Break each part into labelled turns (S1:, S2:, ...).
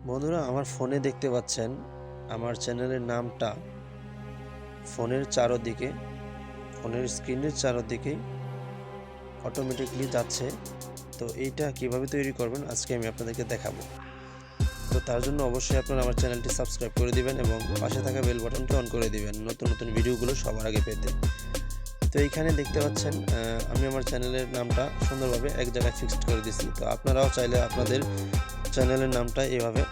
S1: বন্ধুরা, আমার ফোনে দেখতে পাচ্ছেন আমার চ্যানেলের নামটা ফোনের চারদিকে, ফোনের স্ক্রিনের চারদিকে অটোমেটিকলি যাচ্ছে। তো এইটা কিভাবে তৈরি করবেন আজকে আমি আপনাদেরকে দেখাবো। তো তার জন্য অবশ্যই আপনারা আমার চ্যানেলটি সাবস্ক্রাইব করে দিবেন এবং পাশে থাকা বেল বাটনটি অন করে দিবেন নতুন নতুন ভিডিওগুলো সবার আগে পেতে। তো এইখানে দেখতে পাচ্ছেন আমি আমার চ্যানেলের নামটা সুন্দরভাবে এক জায়গায় ফিক্সড করে দিচ্ছি। তো আপনারাও চাইলে আপনাদের চ্যানেলের নামটা এভাবে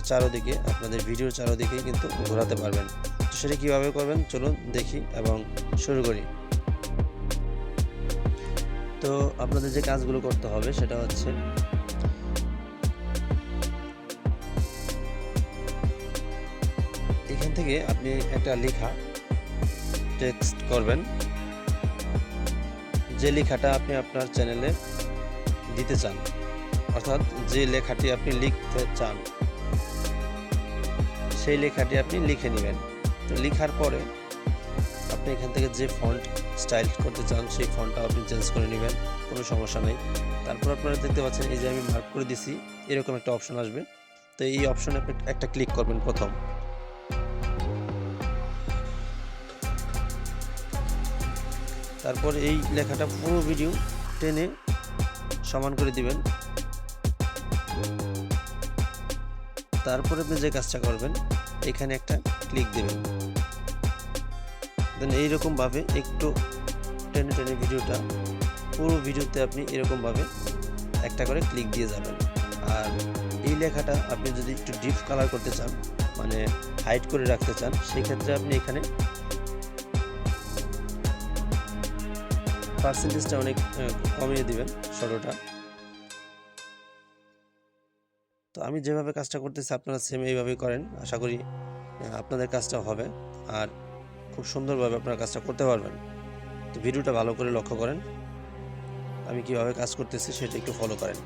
S1: চারদিকে, আপনাদের ভিডিওর চারদিকেই কিন্তু ঘোরাতে পারবেন। তো সেটা কীভাবে করবেন চলুন দেখি এবং শুরু করি। তো আপনাদের যে কাজগুলো করতে হবে সেটা হচ্ছে এখান থেকে আপনি একটা লেখা টেক্সট করবেন, যে লেখাটা আপনি আপনার চ্যানেলে দিতে চান, অর্থাৎ যে লেখাটি আপনি লিখতে চান সেই লেখাটি আপনি লিখে নেবেন। তো লেখার পরে আপনি এখান থেকে যে ফন্ট স্টাইল করতে চান সেই ফন্টটা আপনি চেঞ্জ করে নেবেন, কোনো সমস্যা নেই। তারপর আপনারা দেখতে পাচ্ছেন এই যে আমি মার্ক করে দিছি, এরকম একটা অপশন আসবে। তো এই অপশনে আপনি একটা ক্লিক করবেন প্রথম। তারপর এই লেখাটা পুরো ভিডিও টেনে সমান করে দিবেন। তারপরে আপনি যে কাজটা করবেন এখানে একটা ক্লিক দেবেন, দেন এইরকমভাবে একটু টেনে টেনে ভিডিওটা পুরো ভিডিওতে আপনি এরকমভাবে একটা করে ক্লিক দিয়ে যাবেন। আর এই লেখাটা আপনি যদি একটু ডিপ কালার করতে চান, মানে হাইড করে রাখতে চান, সেই ক্ষেত্রে আপনি এখানে পার্সেন্টেজটা অনেক কমিয়ে দিবেন, ষোলোটা। তো আমি যেভাবে কাজটা করতেছি আপনারা সেম এইভাবেই করেন, আশা করি আপনাদের কাজটা হবে আর খুব সুন্দরভাবে আপনারা কাজটা করতে পারবেন। তো ভিডিওটা ভালো করে লক্ষ্য করেন, আমি কিভাবে কাজ করতেছি সেটা একটু ফলো করেন।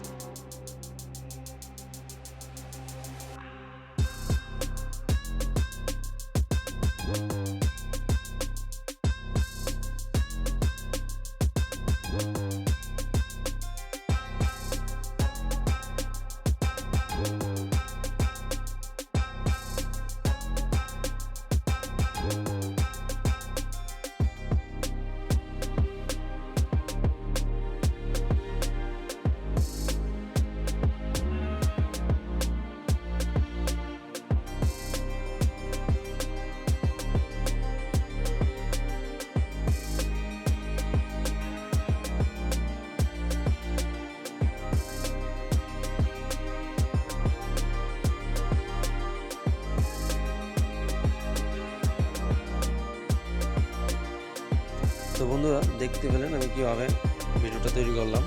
S1: তো বন্ধুরা, দেখতে পেলেন আমি কীভাবে ভিডিওটা তৈরি করলাম।